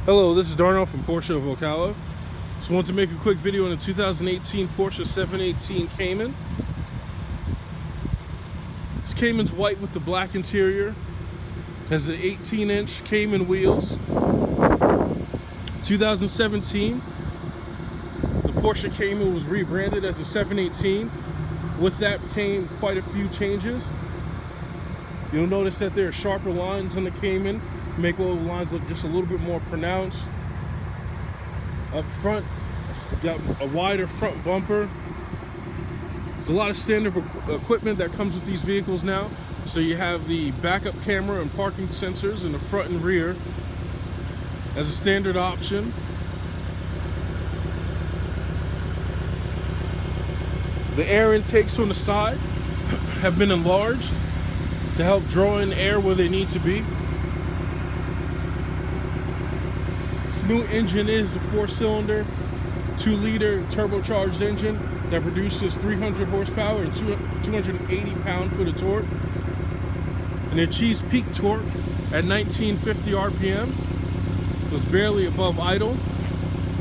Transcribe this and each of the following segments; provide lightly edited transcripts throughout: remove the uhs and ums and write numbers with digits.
Hello, this is Darnell from Porsche of Ocala. Just wanted to make a quick video on the 2018 Porsche 718 Cayman. This Cayman's white with the black interior. Has the 18-inch Cayman wheels. 2017, the Porsche Cayman was rebranded as a 718. With that came quite a few changes. You'll notice that there are sharper lines on the Cayman, make all the lines look just a little bit more pronounced. Up front, you got a wider front bumper. There's a lot of standard equipment that comes with these vehicles now. So you have the backup camera and parking sensors in the front and rear as a standard option. The air intakes on the side have been enlarged to help draw in air where they need to be. This new engine is a 4-cylinder, 2-liter turbocharged engine that produces 300 horsepower and 280 pound-foot of torque, and it achieves peak torque at 1950 RPM. So it's barely above idle.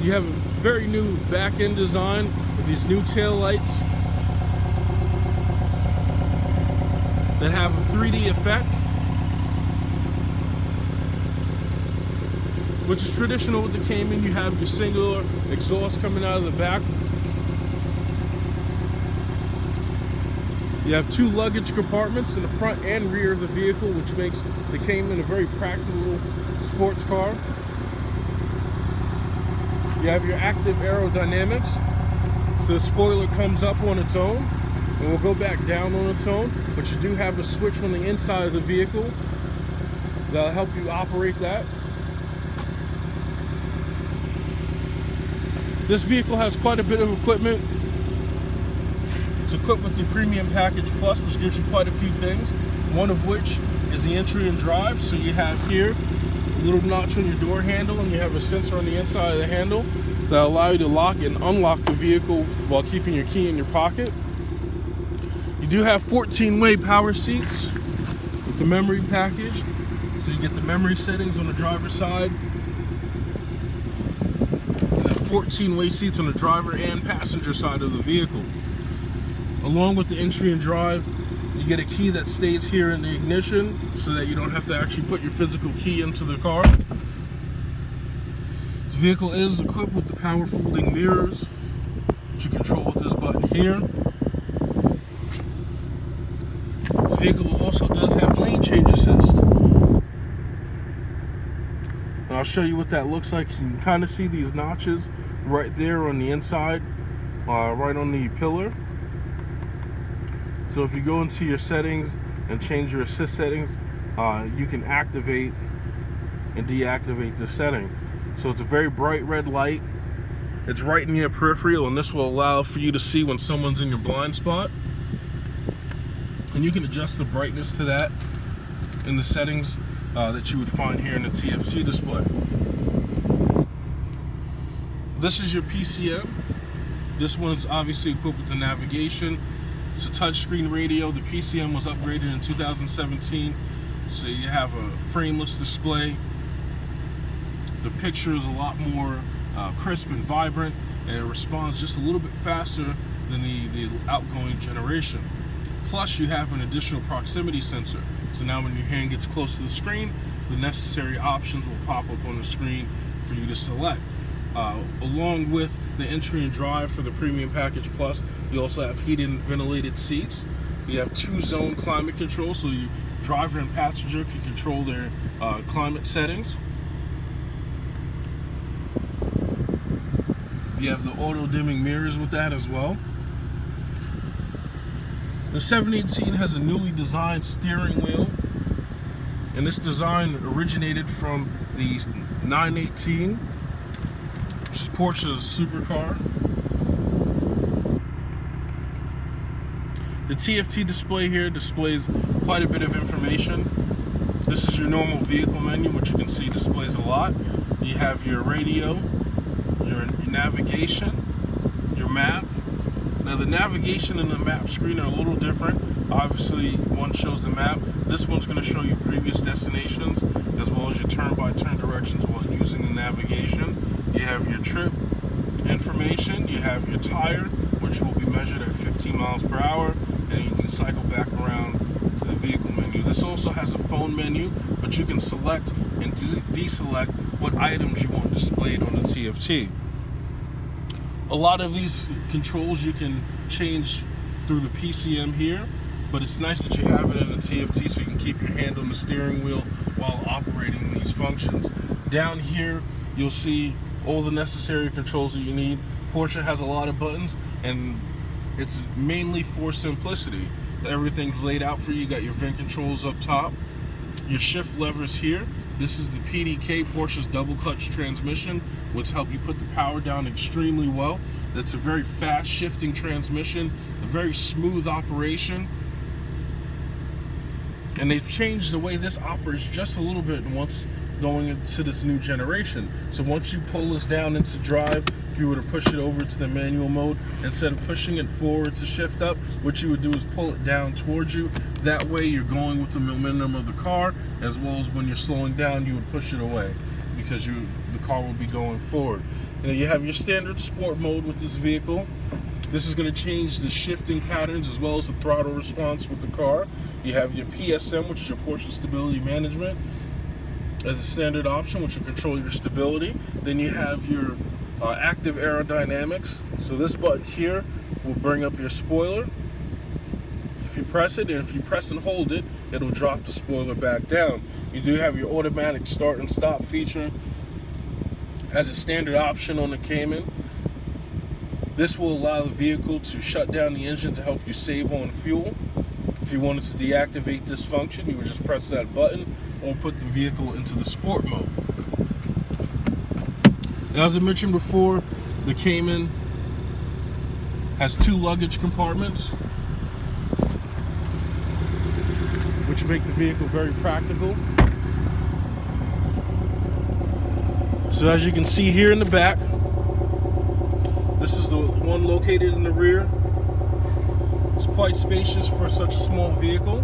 You have a very new back-end design with these new tail lights that have a 3D effect, which is traditional with the Cayman. You have your singular exhaust coming out of the back. You have 2 luggage compartments in the front and rear of the vehicle, which makes the Cayman a very practical sports car. You have your active aerodynamics, so the spoiler comes up on its own and will go back down on its own, but you do have a switch on the inside of the vehicle that'll help you operate that. This vehicle has quite a bit of equipment. It's equipped with the Premium Package Plus, which gives you quite a few things, one of which is the entry and drive. So you have here a little notch on your door handle, and you have a sensor on the inside of the handle that allow you to lock and unlock the vehicle while keeping your key in your pocket. You do have 14-way power seats with the memory package, so you get the memory settings on the driver's side. You have 14-way seats on the driver and passenger side of the vehicle. Along with the entry and drive, you get a key that stays here in the ignition so that you don't have to actually put your physical key into the car. This vehicle is equipped with the power folding mirrors, which you control with this button here. This vehicle also does have lane change assist. And I'll show you what that looks like. You can kind of see these notches right there on the inside, right on the pillar. So if you go into your settings and change your assist settings, you can activate and deactivate this setting. So it's a very bright red light. It's right in your peripheral, and this will allow for you to see when someone's in your blind spot. And you can adjust the brightness to that in the settings that you would find here in the TFT display. This is your PCM. This one's obviously equipped with the navigation. It's a touchscreen radio. The PCM was upgraded in 2017, so you have a frameless display. The picture is a lot more crisp and vibrant, and it responds just a little bit faster than the outgoing generation. Plus, you have an additional proximity sensor, so now when your hand gets close to the screen, the necessary options will pop up on the screen for you to select. Along with the entry and drive for the Premium Package Plus, you also have heated and ventilated seats. You have 2-zone climate control, so your driver and passenger can control their climate settings. You have the auto dimming mirrors with that as well. The 718 has a newly designed steering wheel, and this design originated from the 918, which is Porsche's supercar. The TFT display here displays quite a bit of information. This is your normal vehicle menu, which you can see displays a lot. You have your radio, your navigation, your map. Now the navigation and the map screen are a little different. Obviously, one shows the map. This one's going to show you previous destinations as well as your turn-by-turn directions while using the navigation. You have your trip information. You have your tire, which will be measured at 15 miles per hour, and you can cycle back around to the vehicle menu. This also has a phone menu, but you can select and deselect what items you want displayed on the TFT. A lot of these controls you can change through the PCM here, but it's nice that you have it in the TFT so you can keep your hand on the steering wheel while operating these functions. Down here, you'll see all the necessary controls that you need. Porsche has a lot of buttons, and it's mainly for simplicity. Everything's laid out for you. You got your vent controls up top, your shift levers here. This is the PDK, Porsche's double clutch transmission, which help you put the power down extremely well. That's a very fast shifting transmission, a very smooth operation. And they've changed the way this operates just a little bit once going into this new generation. So once you pull this down into drive, if you were to push it over to the manual mode, instead of pushing it forward to shift up, what you would do is pull it down towards you. That way you're going with the momentum of the car, as well as when you're slowing down, you would push it away because the car will be going forward. And you have your standard sport mode with this vehicle. This is going to change the shifting patterns as well as the throttle response with the car. You have your PSM, which is your Porsche Stability Management, as a standard option, which will control your stability. Then you have your active aerodynamics. So this button here will bring up your spoiler. If you press it, and if you press and hold it, it'll drop the spoiler back down. You do have your automatic start and stop feature as a standard option on the Cayman. This will allow the vehicle to shut down the engine to help you save on fuel. If you wanted to deactivate this function, you would just press that button or put the vehicle into the sport mode. Now, as I mentioned before, the Cayman has 2 luggage compartments, which make the vehicle very practical. So as you can see here in the back, this is the one located in the rear. It's quite spacious for such a small vehicle.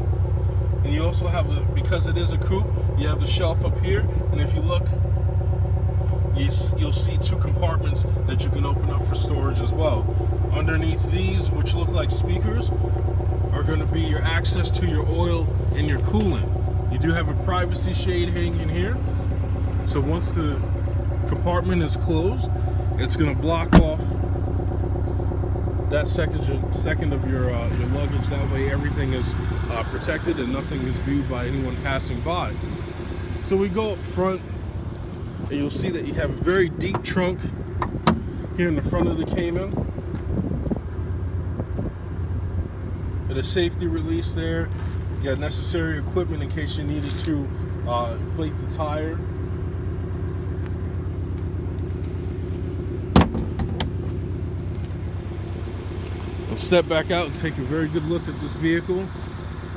And you also have, because it is a coupe, you have the shelf up here. And if you look, you'll see 2 compartments that you can open up for storage as well. Underneath these, which look like speakers, are going to be your access to your oil and your coolant. You do have a privacy shade hanging here. So once the compartment is closed, it's going to block off that second of your luggage. That way everything is protected and nothing is viewed by anyone passing by. So we go up front, and you'll see that you have a very deep trunk here in the front of the Cayman, with a safety release there. You got necessary equipment in case you needed to inflate the tire. We'll step back out and take a very good look at this vehicle.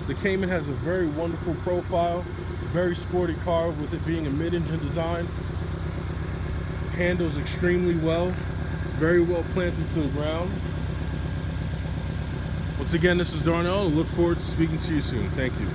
The Cayman has a very wonderful profile, very sporty car with it being a mid-engine design. Handles extremely well, very well planted to the ground. Once again, this is Darnell. I look forward to speaking to you soon. Thank you.